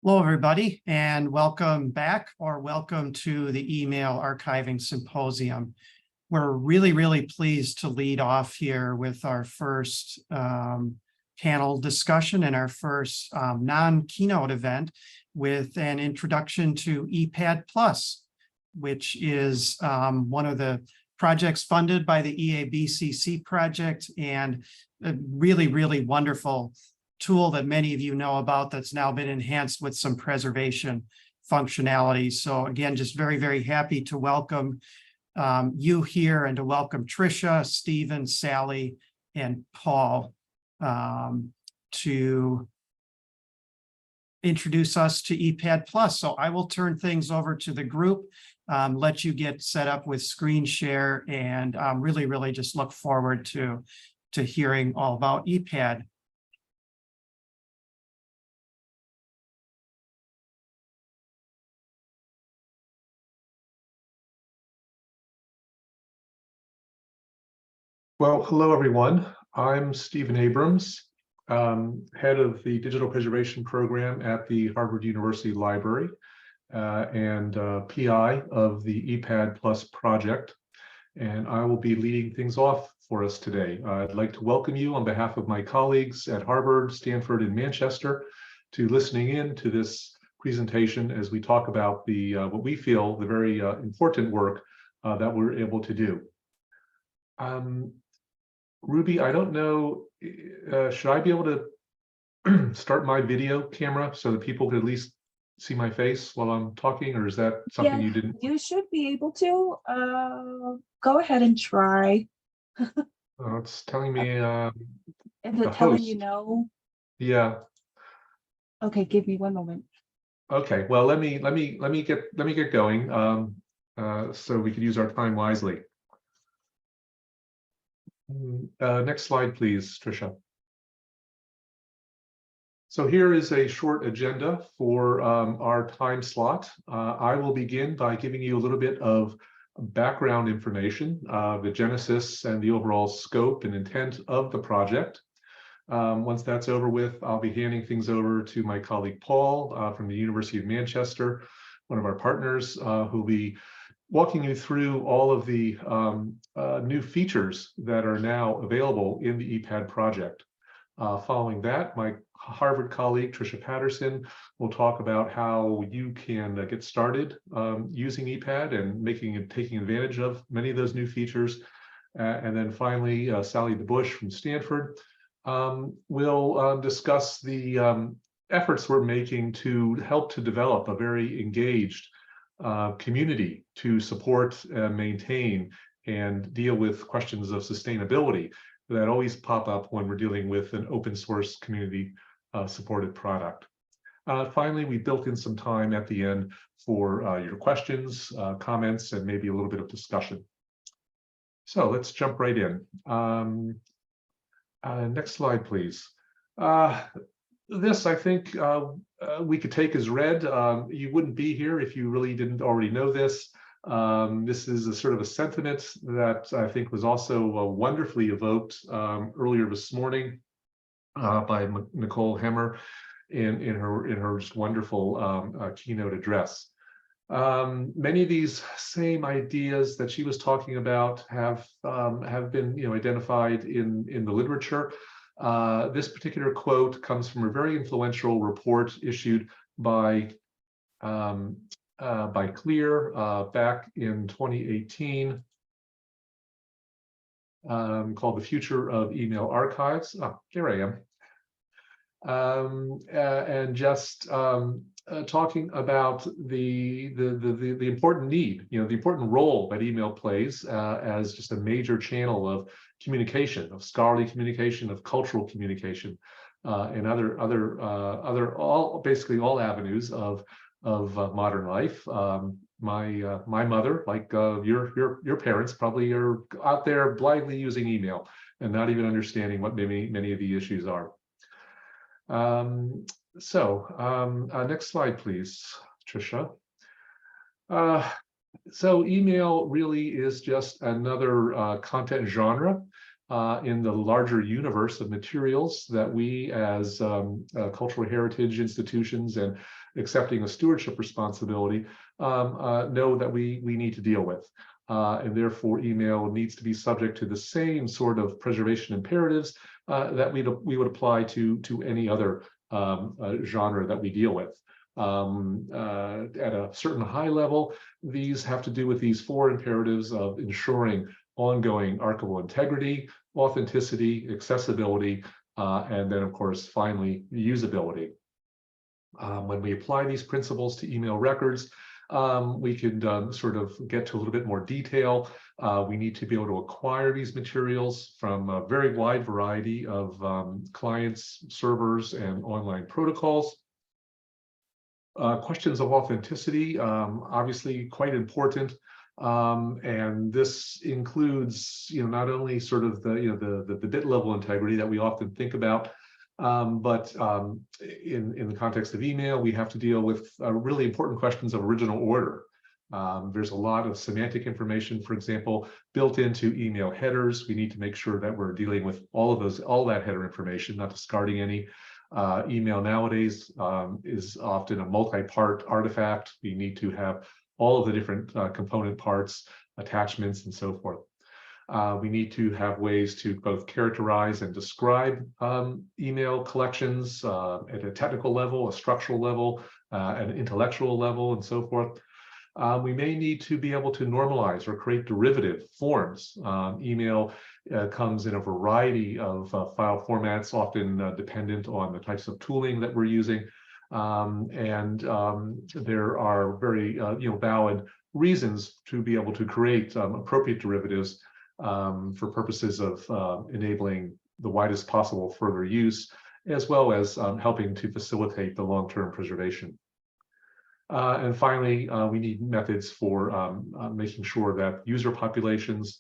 Hello, everybody, and welcome back or welcome to the Email Archiving Symposium. We're really pleased to lead off here with our first panel discussion and our first non-keynote event with an introduction to ePADD Plus, which is one of the projects funded by the EABCC project, and a really wonderful tool that many of you know about that's now been enhanced with some preservation functionality. So again, just very happy to welcome you here and to welcome Tricia, Stephen, Sally, and Paul to introduce us to ePADD Plus. So I will turn things over to the group, let you get set up with screen share, and really just look forward to hearing all about ePADD. Well, hello, everyone. I'm Stephen Abrams, head of the Digital Preservation Program at the Harvard University Library and PI of the ePADD Plus project. And I will be leading things off for us today. I'd like to welcome you on behalf of my colleagues at Harvard, Stanford, and Manchester to listening in to this presentation as we talk about the what we feel the very important work that we're able to do. Ruby, I don't know, should I be able to start my video camera so that people can at least see my face while I'm talking, or is that something you didn't? You should be able to. Go ahead and try. It's telling me Is it telling you no? Yeah. Okay, give me one moment. Okay, well, let me get going so we can use our time wisely. Next slide, please, Tricia. So here is a short agenda for our time slot. I will begin by giving you a little bit of background information, the genesis and the overall scope and intent of the project. Once that's over with, I'll be handing things over to my colleague Paul from the University of Manchester, one of our partners, who'll be walking you through all of the new features that are now available in the ePADD project. Following that, my Harvard colleague, Tricia Patterson, will talk about how you can get started using ePADD and taking advantage of many of those new features. And then finally, Sally DeBauche from Stanford will discuss the efforts we're making to help to develop a very engaged community to support, maintain, and deal with questions of sustainability that always pop up when we're dealing with an open source community supported product. Finally, we built in some time at the end for your questions, comments, and maybe a little bit of discussion. So let's jump right in. Next slide, please. This, I think, we could take as read. You wouldn't be here if you really didn't already know this. This is a sort of a sentiment that I think was also wonderfully evoked earlier this morning by Nicole Hemmer in her just wonderful keynote address. Many of these same ideas that she was talking about have been identified in the literature. This particular quote comes from a very influential report issued by Clear back in 2018, called "The Future of Email Archives." Oh, here I am, and just talking about the important need, the important role that email plays as just a major channel of communication, of scholarly communication, of cultural communication, and basically all avenues of modern life. My mother, like your parents, probably are out there blindly using email and not even understanding what many of the issues are. Next slide, please, Tricia. So email really is just another content genre in the larger universe of materials that we as cultural heritage institutions and accepting a stewardship responsibility know that we need to deal with. And therefore, email needs to be subject to the same sort of preservation imperatives that we would apply to any other genre that we deal with. At a certain high level, these have to do with these four imperatives of ensuring ongoing archival integrity, authenticity, accessibility, and then, of course, finally, usability. When we apply these principles to email records, we can sort of get to a little bit more detail. We need to be able to acquire these materials from a very wide variety of clients, servers, and online protocols. Questions of authenticity, obviously quite important. And this includes, not only sort of the bit level integrity that we often think about, but in the context of email, we have to deal with really important questions of original order. There's a lot of semantic information, for example, built into email headers. We need to make sure that we're dealing with all that header information, not discarding any. Email nowadays is often a multi-part artifact. We need to have all of the different component parts, attachments, and so forth. We need to have ways to both characterize and describe email collections at a technical level, a structural level, an intellectual level, and so forth. We may need to be able to normalize or create derivative forms. Email comes in a variety of file formats, often dependent on the types of tooling that we're using. There are very valid reasons to be able to create appropriate derivatives for purposes of enabling the widest possible further use, as well as helping to facilitate the long-term preservation. And finally, we need methods for making sure that user populations,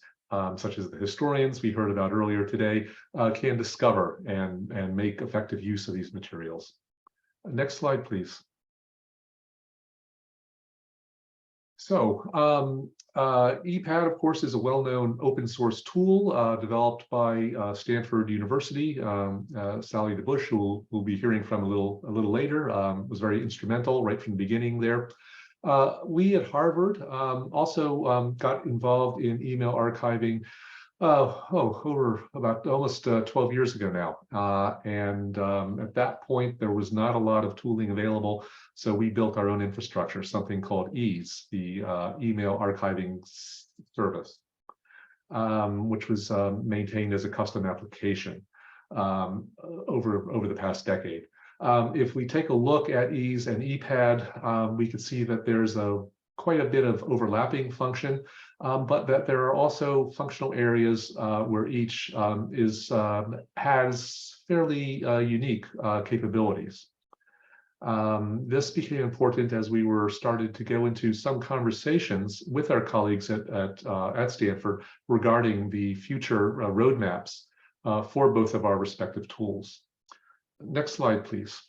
such as the historians we heard about earlier today, can discover and make effective use of these materials. Next slide, please. So ePAAD, of course, is a well-known open source tool developed by Stanford University. Sally DeBauche, who we'll be hearing from a little later, was very instrumental right from the beginning there. We at Harvard also got involved in email archiving over about almost 12 years ago now. At that point, there was not a lot of tooling available. So we built our own infrastructure, something called EASE, the email archiving service, which was maintained as a custom application over the past decade. If we take a look at EASE and ePAAD, we can see that there's quite a bit of overlapping function, but that there are also functional areas where each has fairly unique capabilities. This became important as we started to go into some conversations with our colleagues at Stanford regarding the future roadmaps for both of our respective tools. Next slide, please.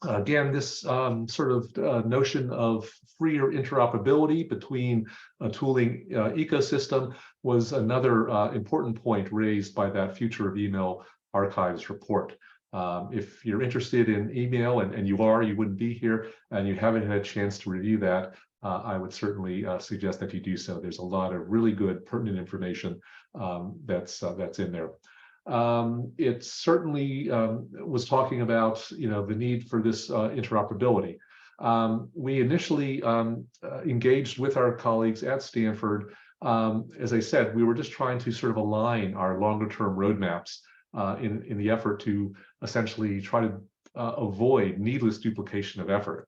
Again, this sort of notion of freer interoperability between a tooling ecosystem was another important point raised by that Future of Email Archives report. If you're interested in email, and you wouldn't be here, and you haven't had a chance to review that, I would certainly suggest that you do so. There's a lot of really good pertinent information that's in there. It certainly was talking about the need for this interoperability. We initially engaged with our colleagues at Stanford. As I said, we were just trying to sort of align our longer term roadmaps in the effort to essentially try to avoid needless duplication of effort.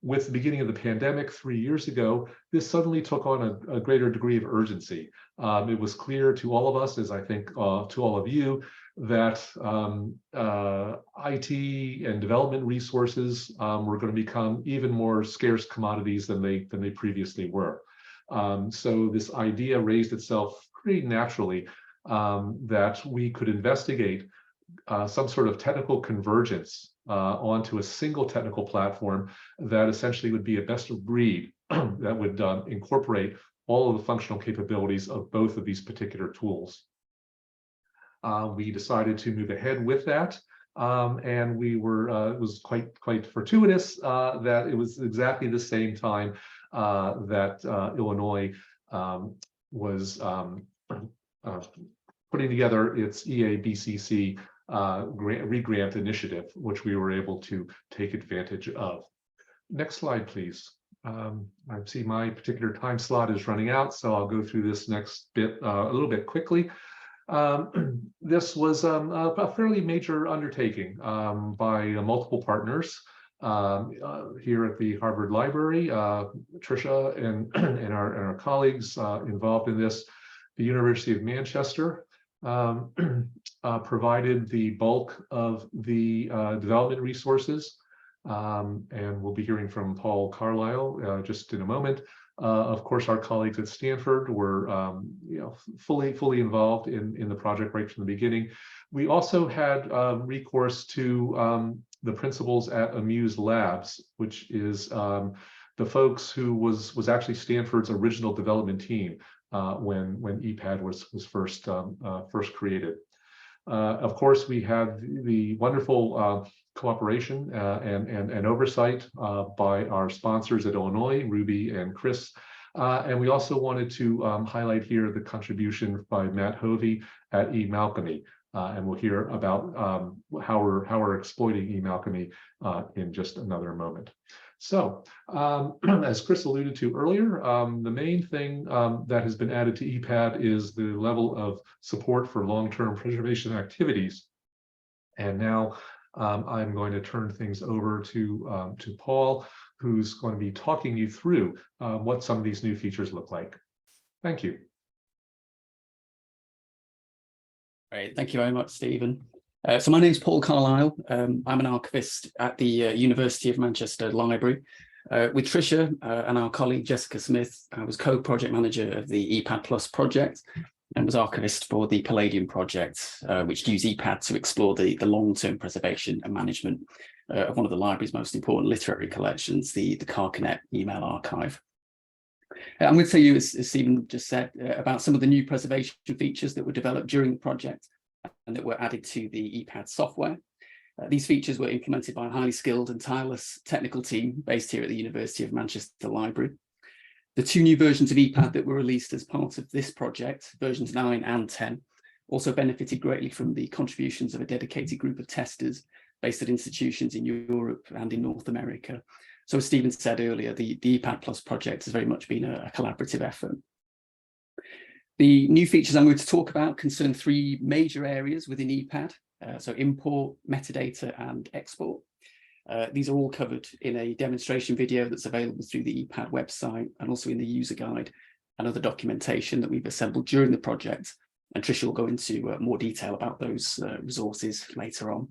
With the beginning of the pandemic 3 years ago, this suddenly took on a greater degree of urgency. It was clear to all of us, as I think to all of you, that IT and development resources were going to become even more scarce commodities than they previously were. So this idea raised itself pretty naturally that we could investigate some sort of technical convergence onto a single technical platform that essentially would be a best of breed that would incorporate all of the functional capabilities of both of these particular tools. we decided to move ahead with that. And we were, it was quite fortuitous that it was exactly the same time that Illinois was putting together its EABCC re-grant initiative, which we were able to take advantage of. Next slide, please. I see my particular time slot is running out, so I'll go through this next bit a little bit quickly. This was a fairly major undertaking by multiple partners here at the Harvard Library. Tricia and our colleagues involved in this. The University of Manchester provided the bulk of the development resources. And we'll be hearing from Paul Carlyle just in a moment. Of course, our colleagues at Stanford were fully involved in the project right from the beginning. We also had recourse to the principals at Amuse Labs, which is the folks who was actually Stanford's original development team when ePAAD was first created. Of course, we had the wonderful cooperation and oversight by our sponsors at Illinois, Ruby and Chris. And we also wanted to highlight here the contribution by Matt Hovey at eMalchemy. And we'll hear about how we're exploiting eMalchemy in just another moment. So, as Chris alluded to earlier, the main thing that has been added to ePAAD is the level of support for long-term preservation activities. And now I'm going to turn things over to Paul, who's going to be talking you through what some of these new features look like. Thank you. Great, thank you very much, Stephen. So my name is Paul Carlyle. I'm an archivist at the University of Manchester Library. With Tricia and our colleague Jessica Smith, I was co-project manager of the ePAD Plus project and was archivist for the Palladium project, which used ePAD to explore the long-term preservation and management of one of the library's most important literary collections, the Carcanet email archive. I'm going to tell you, as Stephen just said, about some of the new preservation features that were developed during the project and that were added to the ePAD software. These features were implemented by a highly skilled and tireless technical team based here at the University of Manchester Library. The two new versions of ePAD that were released as part of this project, versions 9 and 10, also benefited greatly from the contributions of a dedicated group of testers based at institutions in Europe and in North America. So as Stephen said earlier, the ePAD Plus project has very much been a collaborative effort. The new features I'm going to talk about concern three major areas within ePAD, so import, metadata, and export. These are all covered in a demonstration video that's available through the ePAD website and also in the user guide and other documentation that we've assembled during the project. And Tricia will go into more detail about those resources later on.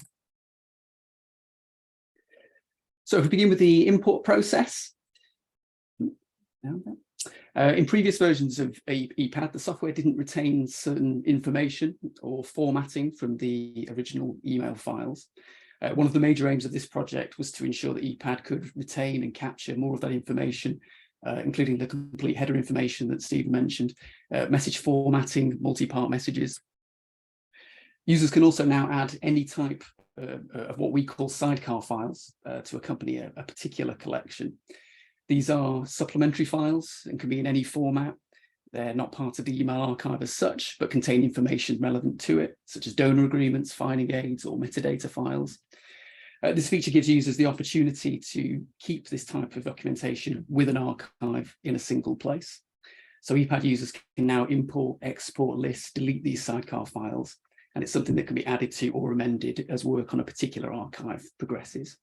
So if we begin with the import process. In previous versions of ePAD, the software didn't retain certain information or formatting from the original email files. One of the major aims of this project was to ensure that ePAD could retain and capture more of that information, including the complete header information that Steve mentioned, message formatting, multi-part messages. Users can also now add any type of what we call sidecar files to accompany a particular collection. These are supplementary files and can be in any format. They're not part of the email archive as such, but contain information relevant to it, such as donor agreements, finding aids, or metadata files. This feature gives users the opportunity to keep this type of documentation with an archive in a single place. So ePAD users can now import, export, list, delete these sidecar files, and it's something that can be added to or amended as work on a particular archive progresses.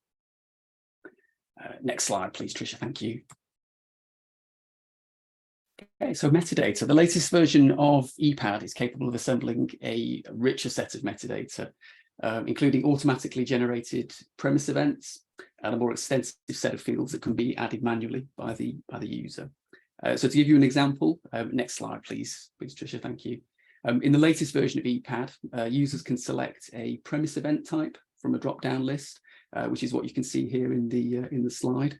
Next slide, please, Tricia, thank you. Okay, so metadata. The latest version of ePAD is capable of assembling a richer set of metadata, including automatically generated premise events and a more extensive set of fields that can be added manually by the user. So to give you an example, next slide, please, Tricia, thank you. In the latest version of ePAD, users can select a premise event type from a drop-down list, which is what you can see here in the slide.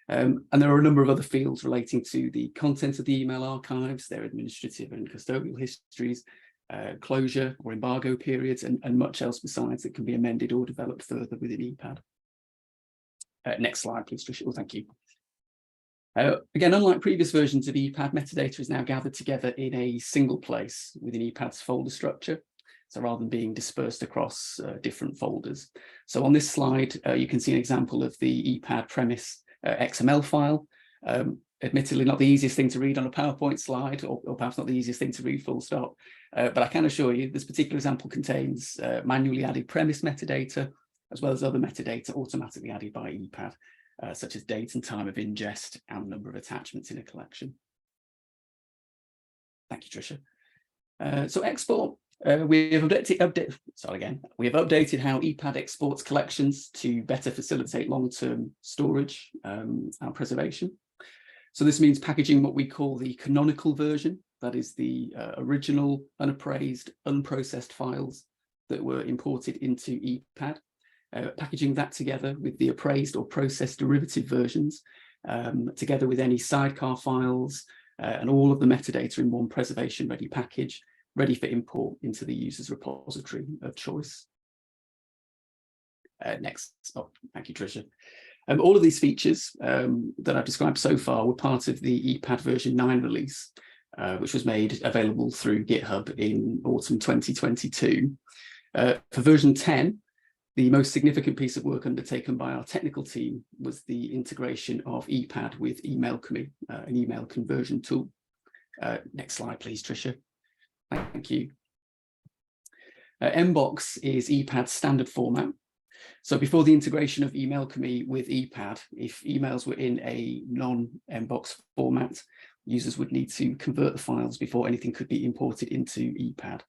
And there are a number of other fields relating to the content of the email archives, their administrative and custodial histories, closure or embargo periods, and much else besides that can be amended or developed further within ePAD. Next slide, please, Tricia. Oh, thank you. Again, unlike previous versions of ePAD, metadata is now gathered together in a single place within ePAD's folder structure. So rather than being dispersed across different folders. So on this slide, you can see an example of the ePAD premise XML file. Admittedly, not the easiest thing to read on a PowerPoint slide, or perhaps not the easiest thing to read full stop. But I can assure you this particular example contains manually added premise metadata, as well as other metadata automatically added by ePAD, such as date and time of ingest and number of attachments in a collection. Thank you, Tricia. So export, we have updated how ePAD exports collections to better facilitate long-term storage and preservation. So this means packaging what we call the canonical version, that is the original, unappraised, unprocessed files that were imported into ePAD, packaging that together with the appraised or processed derivative versions, together with any sidecar files and all of the metadata in one preservation-ready package, ready for import into the user's repository of choice. Next. Oh, thank you, Tricia. All of these features that I've described so far were part of the ePAD version 9 release, which was made available through GitHub in autumn 2022. For version 10, the most significant piece of work undertaken by our technical team was the integration of ePAD with emailchemy, an email conversion tool. Next slide, please, Tricia. Thank you. Mbox is ePAD's standard format. So before the integration of emailchemy with ePAD, if emails were in a non-Mbox format, users would need to convert the files before anything could be imported into ePAD.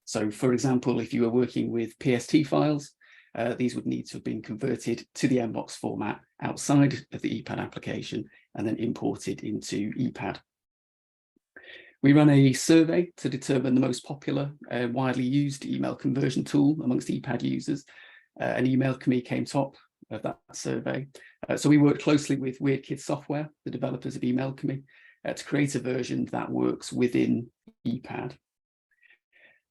So for example, if you were working with PST files, these would need to have been converted to the Mbox format outside of the ePAD application and then imported into ePAD. We ran a survey to determine the most popular, widely used email conversion tool amongst ePAD users, and emailchemy came top of that survey. So we worked closely with Weird Kids Software, the developers of emailchemy, to create a version that works within ePAD.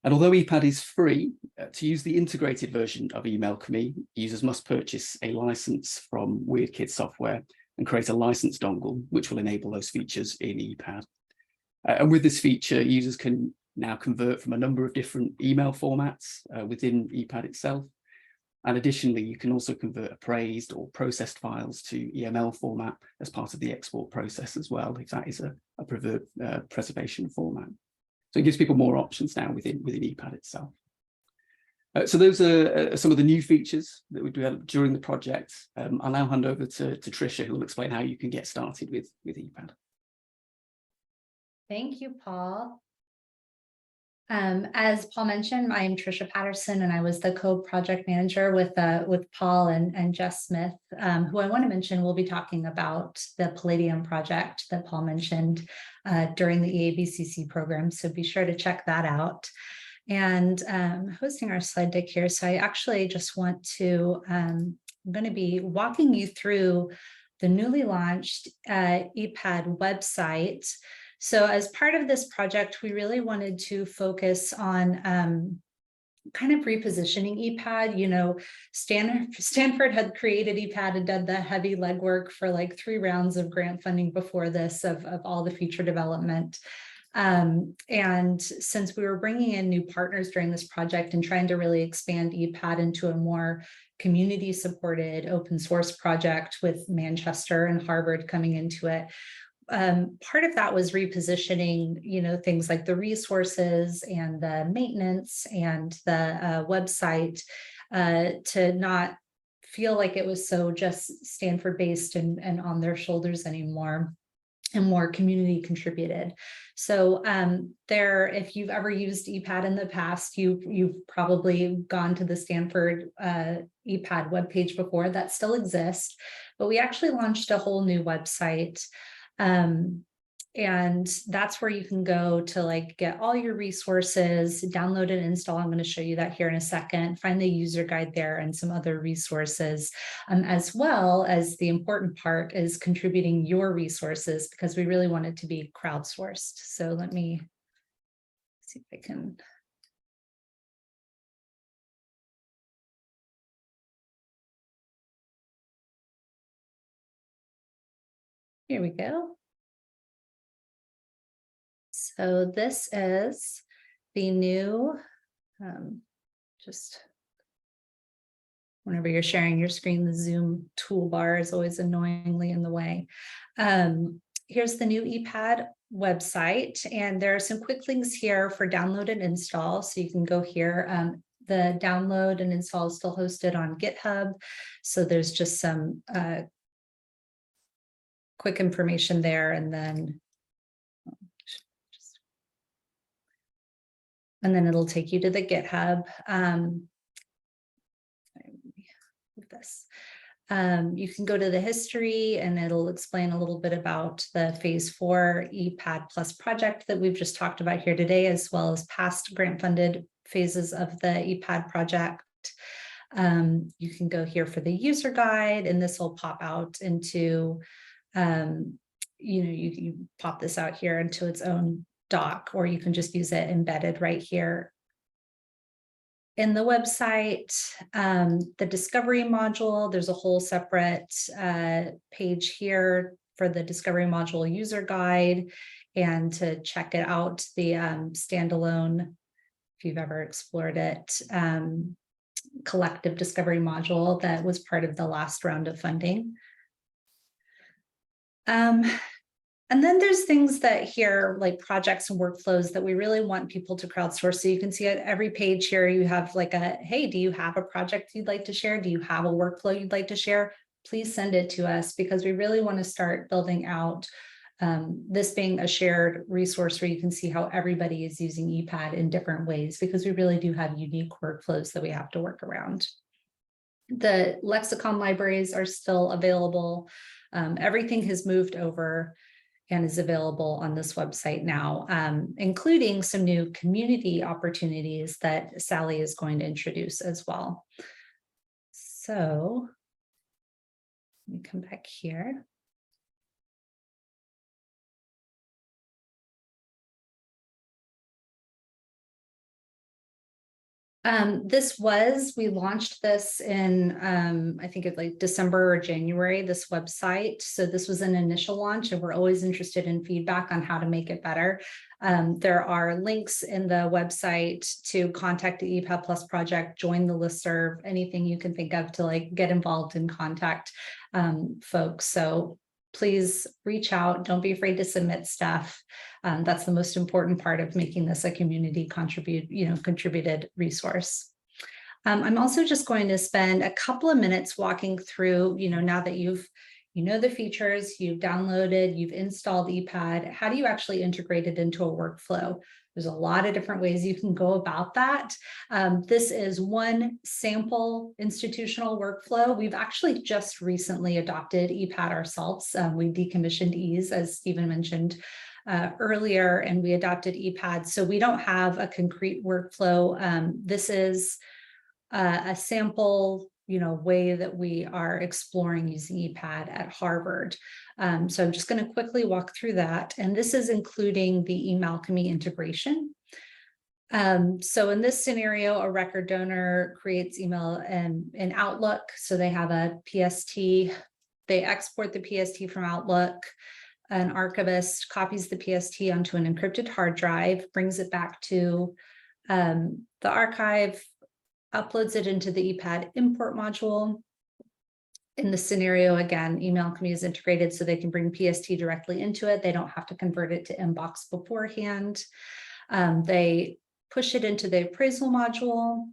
And although ePAD is free, to use the integrated version of emailchemy, users must purchase a license from Weird Kids Software and create a license dongle, which will enable those features in ePAD. And with this feature, users can now convert from a number of different email formats within ePAD itself. And additionally, you can also convert appraised or processed files to EML format as part of the export process as well, if that is a preferred preservation format. So it gives people more options now within ePAD itself. So those are some of the new features that we developed during the project. I'll now hand over to Tricia, who will explain how you can get started with ePAD. Thank you, Paul. As Paul mentioned, I am Tricia Patterson, and I was the co-project manager with Paul and Jess Smith, who I want to mention will be talking about the Palladium project that Paul mentioned during the EABCC program. So be sure to check that out. And hosting our slide deck here. So I actually just want to, I'm going to be walking you through the newly launched ePAD website. So as part of this project, we really wanted to focus on kind of repositioning ePAD. You know, Stanford had created ePAD and done the heavy legwork for like 3 rounds of grant funding before this of all the feature development. And since we were bringing in new partners during this project and trying to really expand ePAD into a more community supported open source project with Manchester and Harvard coming into it, part of that was repositioning, you know, things like the resources and the maintenance and the website to not feel like it was so just Stanford based and on their shoulders anymore, and more community contributed. So if you've ever used ePAD in the past, you've probably gone to the Stanford ePAD webpage before. That still exists, but we actually launched a whole new website. And that's where you can go to like get all your resources, download and install. I'm going to show you that here in a second, find the user guide there and some other resources, as well as the important part is contributing your resources, because we really want it to be crowdsourced. So let me see if I can Here we go. So this is the new, just whenever you're sharing your screen, the Zoom toolbar is always annoyingly in the way. Here's the new ePAAD website, and there are some quick links here for download and install. So you can go here. The download and install is still hosted on GitHub. So there's just some quick information there, and then it'll take you to the GitHub. This. You can go to the history and it'll explain a little bit about the phase 4 ePAD Plus project that we've just talked about here today, as well as past grant funded phases of the ePAD project. You can go here for the user guide, and this will pop out into, you pop this out here into its own doc, or you can just use it embedded right here in the website. The discovery module, there's a whole separate page here for the discovery module user guide, and to check it out, the standalone, if you've ever explored it, collective discovery module that was part of the last round of funding. And then there's things that here, like projects and workflows, that we really want people to crowdsource. So you can see at every page here, you have like a, hey, do you have a project you'd like to share? Do you have a workflow you'd like to share? Please send it to us, because we really want to start building out this being a shared resource where you can see how everybody is using ePAD in different ways, because we really do have unique workflows that we have to work around. The lexicon libraries are still available. Everything has moved over and is available on this website now, including some new community opportunities that Sally is going to introduce as well. So let me come back here. We launched this in, I think it's like December or January, this website. So this was an initial launch, and we're always interested in feedback on how to make it better. There are links in the website to contact the ePAD Plus project, join the listserv, anything you can think of to like get involved and contact folks. So please reach out. Don't be afraid to submit stuff. That's the most important part of making this a community contributed resource. I'm also just going to spend a couple of minutes walking through, now that the features, you've downloaded, you've installed ePAD, how do you actually integrate it into a workflow? There's a lot of different ways you can go about that. This is one sample institutional workflow. We've actually just recently adopted ePAD ourselves. We decommissioned EASE, as Stephen mentioned earlier, and we adopted ePAD. So we don't have a concrete workflow. This is a sample way that we are exploring using ePAD at Harvard. So I'm just going to quickly walk through that. And this is including the eMalchemy integration. So in this scenario, a record donor creates email in Outlook. So they have a PST, they export the PST from Outlook. An archivist copies the PST onto an encrypted hard drive, brings it back to the archive, uploads it into the ePAD import module. In the scenario, again, eMalchemy is integrated so they can bring PST directly into it. They don't have to convert it to Inbox beforehand. They push it into the appraisal module.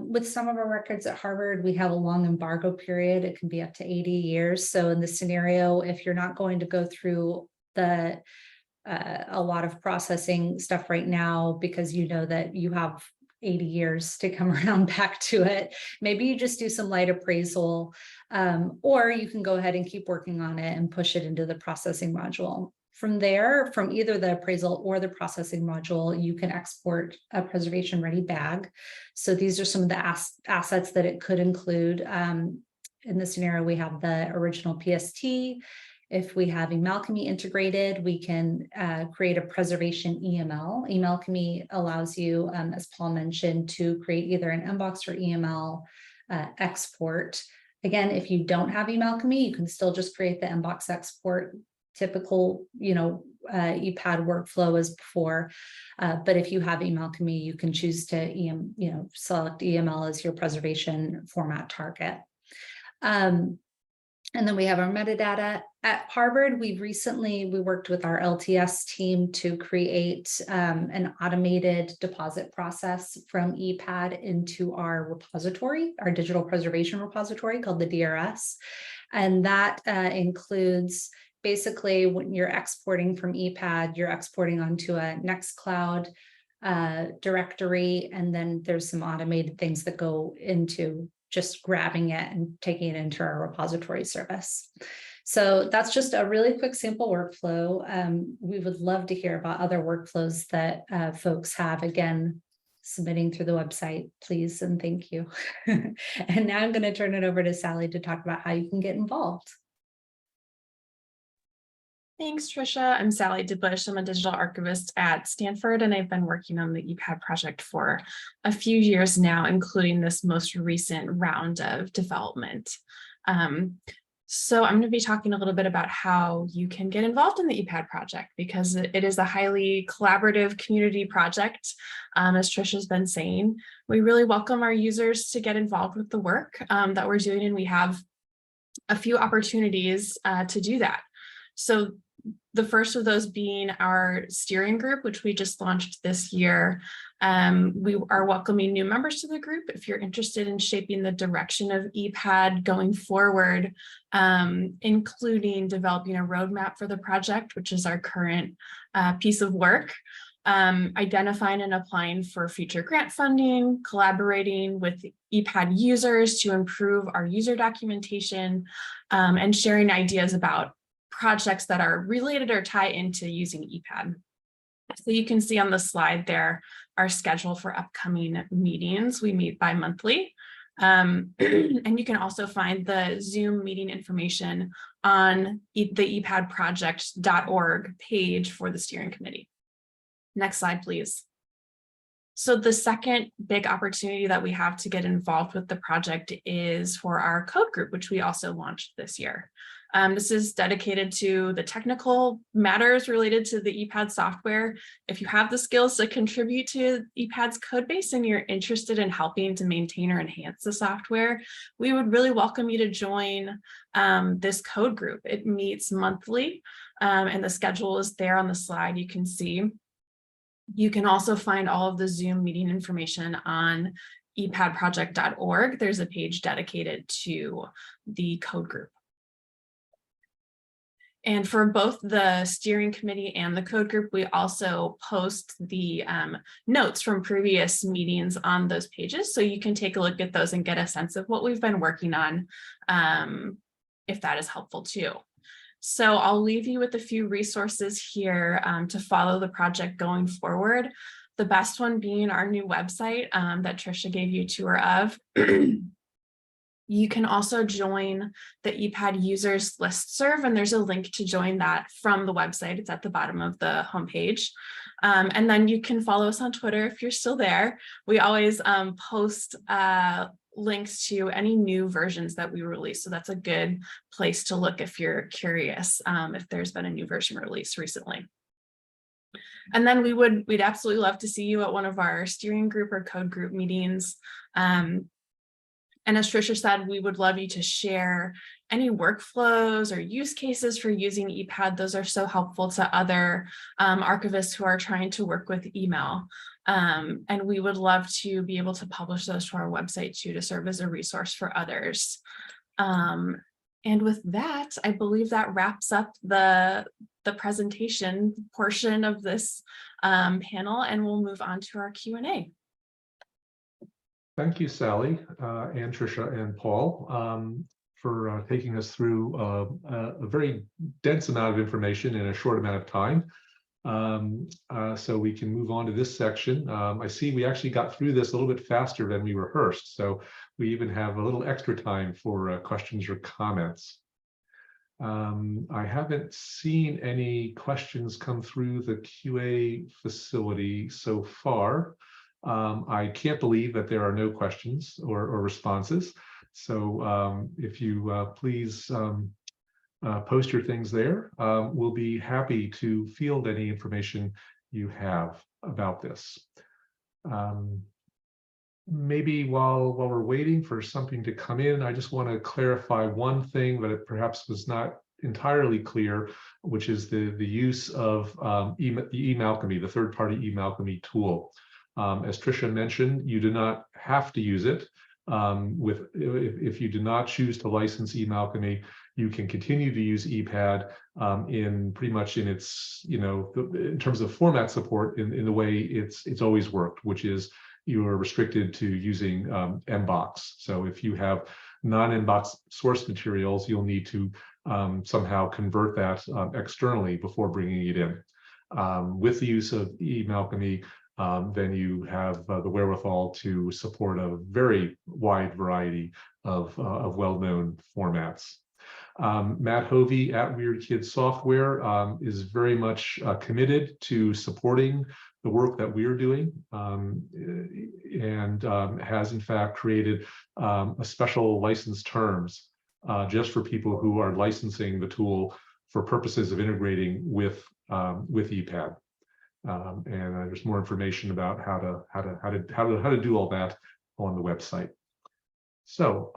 With some of our records at Harvard, we have a long embargo period. It can be up to 80 years. So in this scenario, if you're not going to go through a lot of processing stuff right now, because you know that you have 80 years to come around back to it, maybe you just do some light appraisal, or you can go ahead and keep working on it and push it into the processing module. From there, from either the appraisal or the processing module, you can export a preservation ready bag. So these are some of the assets that it could include. In this scenario, we have the original PST. If we have eMalchemy integrated, we can create a preservation EML. eMalchemy allows you, as Paul mentioned, to create either an Inbox or EML export Again, if you don't have email-alchemy, you can still just create the inbox export, typical, ePAD workflow as before. But if you have email-alchemy, you can choose to select EML as your preservation format target. And then we have our metadata. At Harvard, we worked with our LTS team to create an automated deposit process from ePAD into our repository, our digital preservation repository called the DRS. And that includes basically when you're exporting from ePAD, you're exporting onto a Nextcloud directory, and then there's some automated things that go into just grabbing it and taking it into our repository service. So that's just a really quick sample workflow. We would love to hear about other workflows that folks have. Again, submitting through the website, please, and thank you. And now I'm going to turn it over to Sally to talk about how you can get involved. Thanks, Tricia. I'm Sally DeBauche. I'm a digital archivist at Stanford, and I've been working on the ePAD project for a few years now, including this most recent round of development. So I'm going to be talking a little bit about how you can get involved in the ePAD project, because it is a highly collaborative community project. As Tricia's been saying, we really welcome our users to get involved with the work that we're doing, and we have a few opportunities to do that. So the first of those being our steering group, which we just launched this year. We are welcoming new members to the group. If you're interested in shaping the direction of ePAD going forward, including developing a roadmap for the project, which is our current piece of work, identifying and applying for future grant funding, collaborating with ePAD users to improve our user documentation, and sharing ideas about projects that are related or tie into using ePAD. So you can see on the slide there our schedule for upcoming meetings. We meet bi-monthly. And you can also find the Zoom meeting information on the ePADproject.org page for the steering committee. Next slide, please. So the second big opportunity that we have to get involved with the project is for our code group, which we also launched this year. This is dedicated to the technical matters related to the ePAD software. If you have the skills to contribute to ePAD's code base and you're interested in helping to maintain or enhance the software, we would really welcome you to join this code group. It meets monthly, and the schedule is there on the slide. You can see. You can also find all of the Zoom meeting information on ePADproject.org. There's a page dedicated to the code group. And for both the steering committee and the code group, we also post the notes from previous meetings on those pages. So you can take a look at those and get a sense of what we've been working on, if that is helpful too. So I'll leave you with a few resources here to follow the project going forward. The best one being our new website that Tricia gave you a tour of. You can also join the ePAD users listserv, and there's a link to join that from the website. It's at the bottom of the homepage. And then you can follow us on Twitter if you're still there. We always post links to any new versions that we release. So that's a good place to look if you're curious if there's been a new version released recently. And then we'd absolutely love to see you at one of our steering group or code group meetings. And as Tricia said, we would love you to share any workflows or use cases for using ePAD. Those are so helpful to other archivists who are trying to work with email. And we would love to be able to publish those to our website too, to serve as a resource for others. And with that, I believe that wraps up the presentation portion of this panel, and we'll move on to our Q&A. Thank you, Sally, and Tricia and Paul, for taking us through a very dense amount of information in a short amount of time. So we can move on to this section. I see we actually got through this a little bit faster than we rehearsed, so we even have a little extra time for questions or comments. I haven't seen any questions come through the QA facility so far. I can't believe that there are no questions or responses, So if you please post your things there, we'll be happy to field any information you have about this. Maybe while we're waiting for something to come in, I just want to clarify one thing that it perhaps was not entirely clear, which is the use of the eMalchemy, the third-party eMalchemy tool. As Tricia mentioned, you do not have to use it. If you do not choose to license eMalchemy, you can continue to use ePAAD in pretty much in its, in terms of format support in the way it's always worked, which is you are restricted to using Mbox. So if you have non-Mbox source materials, you'll need to somehow convert that externally before bringing it in. With the use of eMalchemy, then you have the wherewithal to support a very wide variety of well-known formats. Matt Hovey at Weird Kids Software is very much committed to supporting the work that we're doing, and has in fact created a special license terms just for people who are licensing the tool for purposes of integrating with ePAAD. And there's more information about how to do all that on the website. So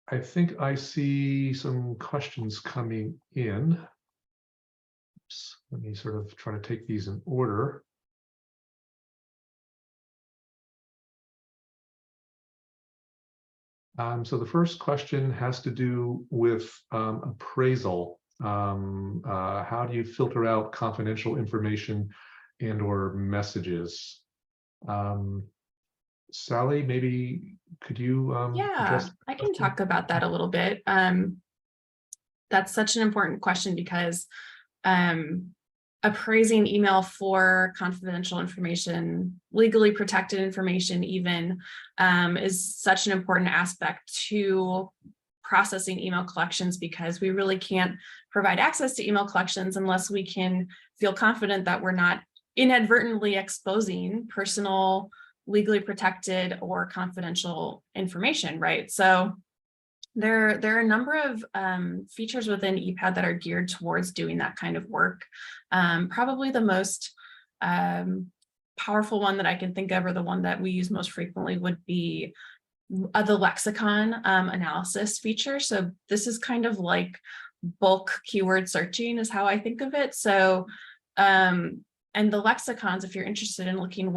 I think I see some questions coming in. Oops, let me sort of try to take these in order. So the first question has to do with appraisal. How do you filter out confidential information and/or messages? Sally, maybe could you Yeah, I can talk about that a little bit. That's such an important question because appraising email for confidential information, legally protected information even, is such an important aspect to processing email collections, because we really can't provide access to email collections unless we can feel confident that we're not inadvertently exposing personal, legally protected or confidential information, right? So there are a number of features within ePAAD that are geared towards doing that kind of work. Probably the most powerful one that I can think of, or the one that we use most frequently, would be the lexicon analysis feature. So this is kind of like bulk keyword searching is how I think of it. So, and the lexicons, if you're interested in looking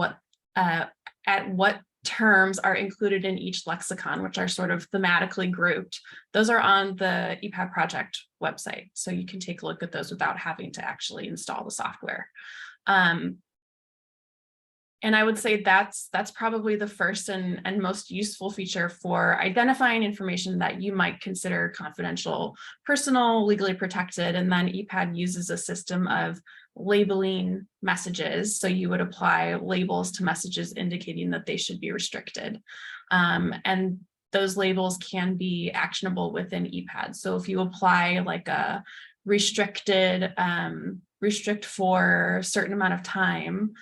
at what terms are included in each lexicon, which are sort of thematically grouped, those are on the ePAAD project website. So you can take a look at those without having to actually install the software. And I would say that's probably the first and most useful feature for identifying information that you might consider confidential, personal, legally protected. And then ePAAD uses a system of labeling messages. So you would apply labels to messages indicating that they should be restricted. And those labels can be actionable within ePAAD. So if you apply like a restrict for a certain amount of time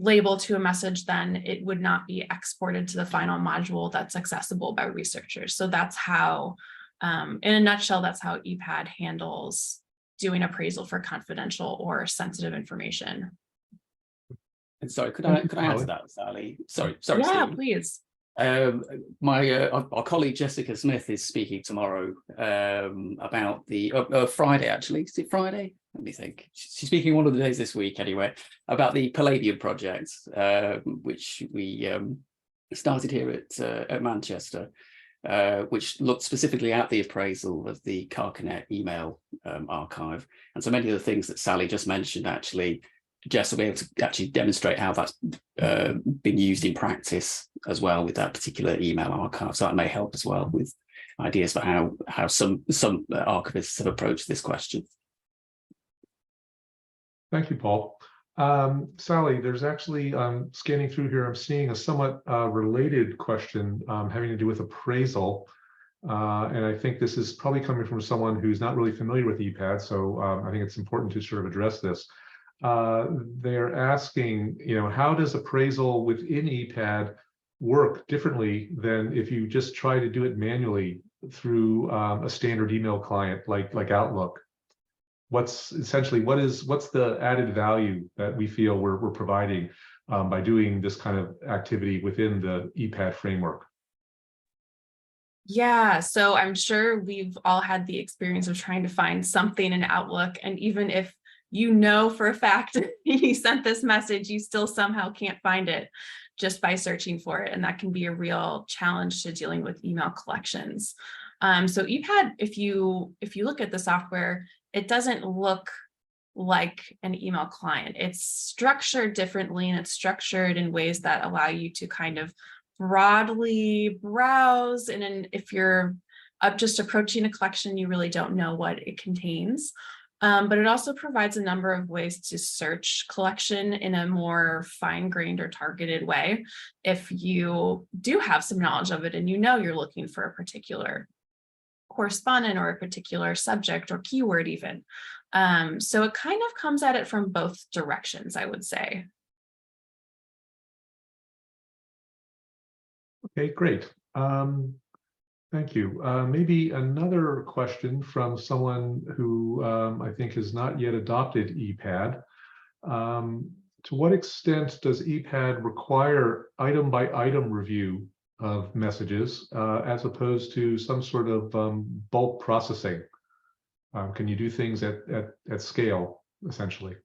label to a message, then it would not be exported to the final module that's accessible by researchers. So that's how, in a nutshell, that's how ePAAD handles doing appraisal for confidential or sensitive information. And sorry, could I add to that, Sally? Sorry, Yeah, Stephen. please. Our colleague Jessica Smith is speaking tomorrow about the Friday, actually. Is it Friday? Let me think. She's speaking one of the days this week anyway, about the Palladium project, which we started here at Manchester, which looked specifically at the appraisal of the Carcanet email archive. And so many of the things that Sally just mentioned, actually, Jess will be able to actually demonstrate how that's been used in practice as well with that particular email archive. So that may help as well with ideas for how some archivists have approached this question. Thank you, Paul. Sally, there's actually, scanning through here, I'm seeing a somewhat related question having to do with appraisal. And I think this is probably coming from someone who's not really familiar with ePAAD. So I think it's important to sort of address this. They're asking, how does appraisal within ePAAD work differently than if you just try to do it manually through a standard email client like Outlook? What's the added value that we feel we're providing by doing this kind of activity within the ePAAD framework? Yeah, so I'm sure we've all had the experience of trying to find something in Outlook, and even if you know for a fact you sent this message, you still somehow can't find it just by searching for it, and that can be a real challenge to dealing with email collections. So ePAAD, if you look at the software, it doesn't look like an email client. It's structured differently, and it's structured in ways that allow you to kind of broadly browse. And if you're just approaching a collection, you really don't know what it contains. But it also provides a number of ways to search collection in a more fine-grained or targeted way. If you do have some knowledge of it and you know you're looking for a particular correspondent or a particular subject or keyword even. So it kind of comes at it from both directions, I would say. Okay, great. Thank you. Maybe another question from someone who I think has not yet adopted ePAAD. To what extent does ePAAD require item by item review of messages as opposed to some sort of bulk processing? Can you do things at scale, essentially?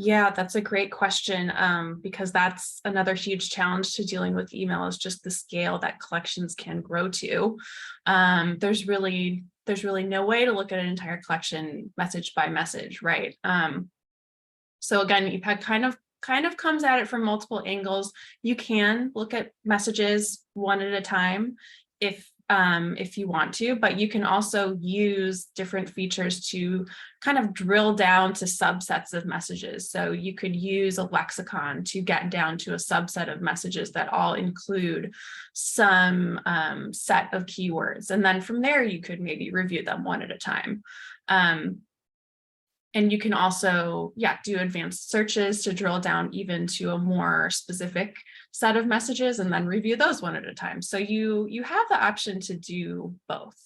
Yeah, that's a great question, because that's another huge challenge to dealing with email, is just the scale that collections can grow to. There's really no way to look at an entire collection message by message, right? So again, ePAAD kind of comes at it from multiple angles. You can look at messages one at a time if you want to, but you can also use different features to kind of drill down to subsets of messages. So you could use a lexicon to get down to a subset of messages that all include some set of keywords. And then from there, you could maybe review them one at a time. And you can also, do advanced searches to drill down even to a more specific set of messages and then review those one at a time. So you have the option to do both.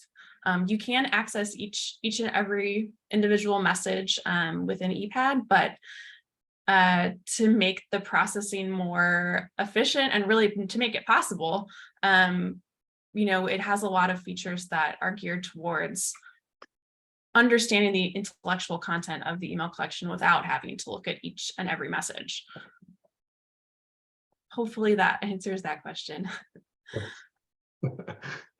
You can access each and every individual message within ePAAD, but to make the processing more efficient and really to make it possible, it has a lot of features that are geared towards understanding the intellectual content of the email collection without having to look at each and every message. Hopefully that answers that question.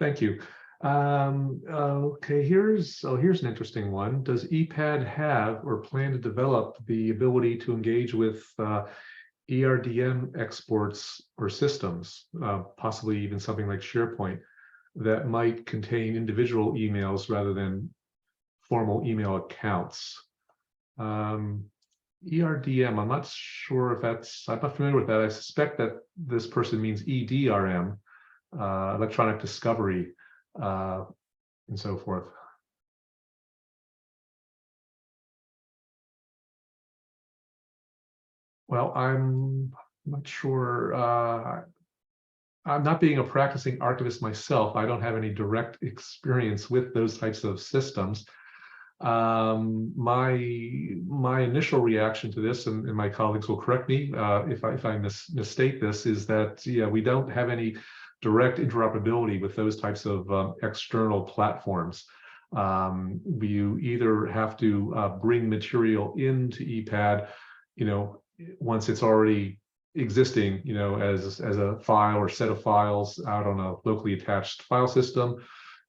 Thank you. Okay, here's an interesting one. Does ePAAD have or plan to develop the ability to engage with ERDM exports or systems, possibly even something like SharePoint, that might contain individual emails rather than formal email accounts? ERDM, I'm not sure if I'm not familiar with that. I suspect that this person means EDRM, electronic discovery, and so forth. Well, I'm not sure. I'm not being a practicing archivist myself. I don't have any direct experience with those types of systems. My initial reaction to this, and my colleagues will correct me if I misstate this, is that we don't have any direct interoperability with those types of external platforms. You either have to bring material into ePAAD, once it's already existing, as a file or set of files out on a locally attached file system.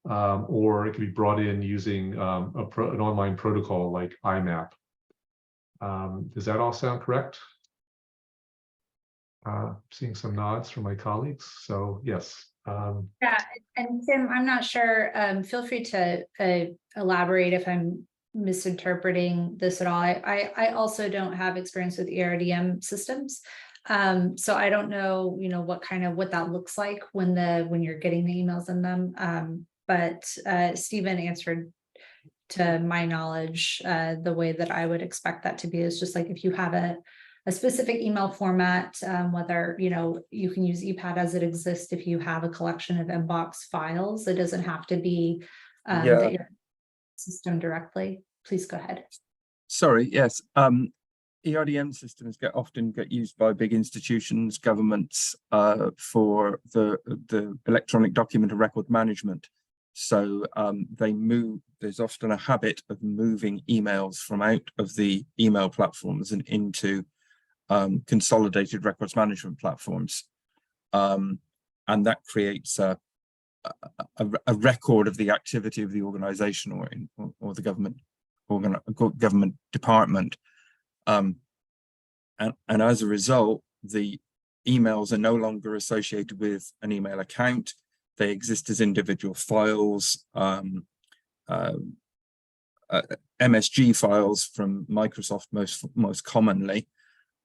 Or it can be brought in using an online protocol like IMAP. Does that all sound correct? Seeing some nods from my colleagues, so yes. Yeah, and Tim, I'm not sure, feel free to elaborate if I'm misinterpreting this at all. I also don't have experience with ERDM systems. So I don't know, what that looks like when you're getting the emails in them. But Stephen answered, to my knowledge, the way that I would expect that to be is just like if you have a specific email format, whether, you can use ePAAD as it exists if you have a collection of inbox files. It doesn't have to be that your system directly. Please go ahead. Sorry, yes. ERDM systems often get used by big institutions, governments, for the electronic document and record management. So there's often a habit of moving emails from out of the email platforms and into consolidated records management platforms. And that creates a record of the activity of the organization or the government department. And as a result, the emails are no longer associated with an email account. They exist as individual files, MSG files from Microsoft most commonly.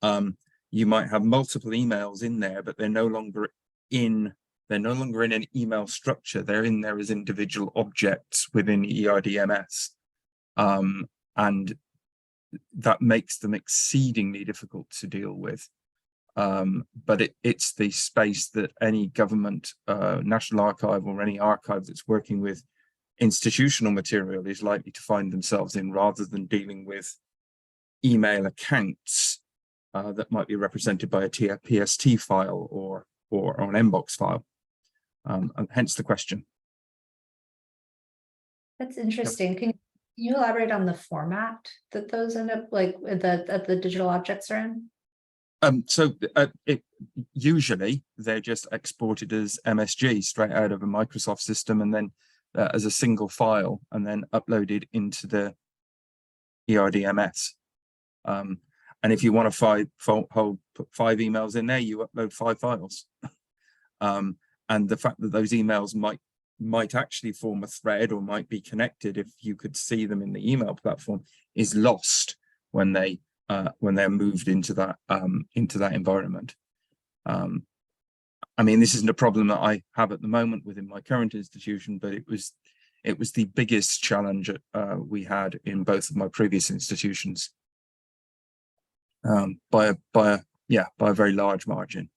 You might have multiple emails in there, but they're no longer in an email structure. They're in there as individual objects within ERDMS. And that makes them exceedingly difficult to deal with. But it's the space that any government, National Archive, or any archive that's working with institutional material is likely to find themselves in, rather than dealing with email accounts that might be represented by a PST file or an Mbox file. And hence the question. That's interesting. Can you elaborate on the format that those end up, like, that the digital objects are in? Usually they're just exported as MSG straight out of a Microsoft system, and then as a single file, and then uploaded into the ERDMS. And if you want to put 5 emails in there, you upload 5 files. And the fact that those emails might actually form a thread or might be connected if you could see them in the email platform is lost when they're moved into that environment. I mean, this isn't a problem that I have at the moment within my current institution, but it was the biggest challenge we had in both of my previous institutions, by a very large margin.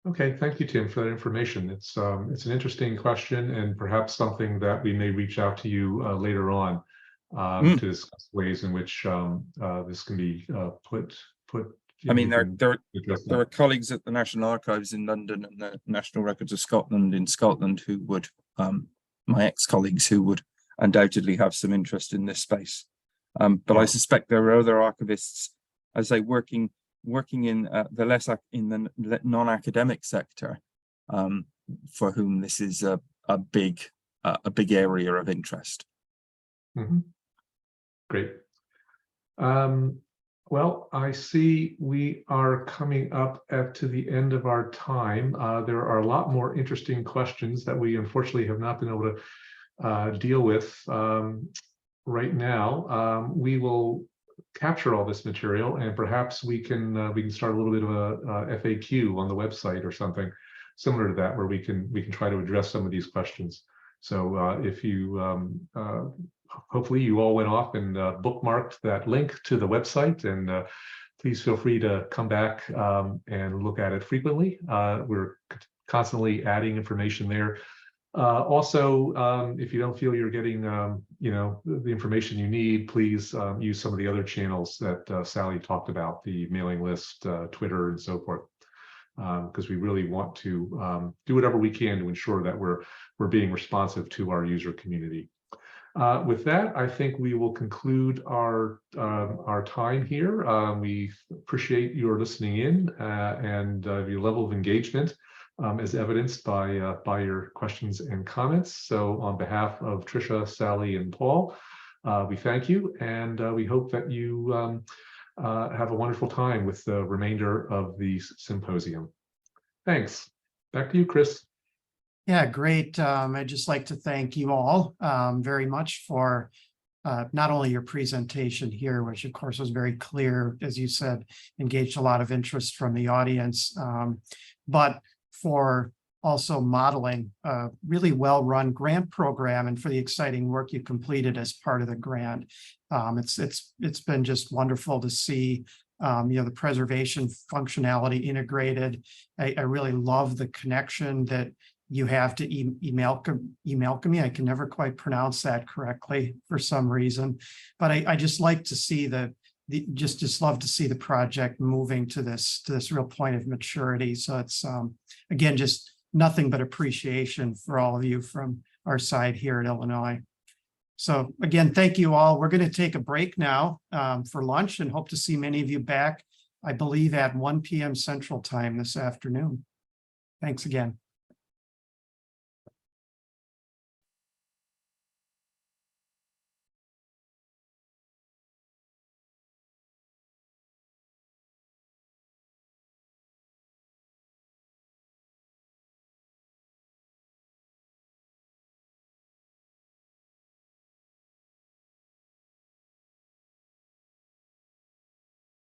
Okay, thank you, Tim, for that information. It's an interesting question, and perhaps something that we may reach out to you later on to discuss ways in which this can be put. I mean, there are colleagues at the National Archives in London and the National Records of Scotland in Scotland who would, my ex-colleagues who would undoubtedly have some interest in this space. But I suspect there are other archivists, as they working in the non-academic sector, for whom this is a big area of interest. Mm-hmm. Great. Well, I see we are coming up to the end of our time. There are a lot more interesting questions that we unfortunately have not been able to deal with right now. We will capture all this material, and perhaps we can start a little bit of a FAQ on the website or something similar to that, where we can try to address some of these questions. So if you hopefully you all went off and bookmarked that link to the website, and please feel free to come back and look at it frequently. We're constantly adding information there. Also, if you don't feel you're getting the information you need, please use some of the other channels that Sally talked about, the mailing list, Twitter, and so forth, because we really want to do whatever we can to ensure that we're being responsive to our user community. With that, I think we will conclude our time here. We appreciate your listening in and your level of engagement, as evidenced by your questions and comments. So on behalf of Tricia, Sally, and Paul, we thank you, and we hope that you have a wonderful time with the remainder of the symposium. Thanks. Back to you, Chris. Yeah, great. I'd just like to thank you all very much for not only your presentation here, which of course was very clear, as you said, engaged a lot of interest from the audience, but for also modeling a really well-run grant program and for the exciting work you completed as part of the grant. It's been just wonderful to see the preservation functionality integrated. I really love the connection that you have to eMalchemy. I can never quite pronounce that correctly for some reason, but I just like to see just love to see the project moving to this real point of maturity. So it's again, just nothing but appreciation for all of you from our side here at Illinois. So again, thank you all. We're going to take a break now for lunch and hope to see many of you back, I believe, at 1 p.m. Central Time this afternoon. Thanks again.